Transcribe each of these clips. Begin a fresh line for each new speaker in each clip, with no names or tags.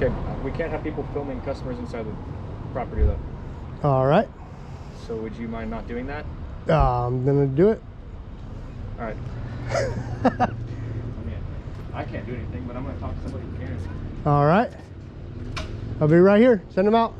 Okay, we can't have people filming customers inside the property though.
All right.
So would you mind not doing that?
I'm gonna do it.
All right. I mean, I can't do anything, but I'm gonna talk to somebody who can.
All right. I'll be right here. Send them out.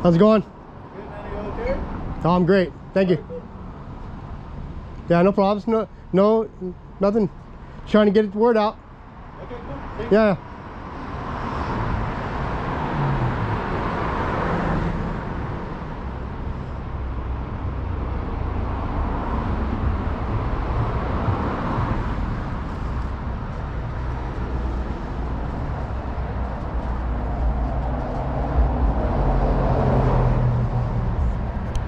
How's it going?
Good, man. Are you okay?
Oh, I'm great. Thank you. Yeah, no problems. No, nothing. Trying to get the word out.
Okay, cool. Thank you.
Yeah.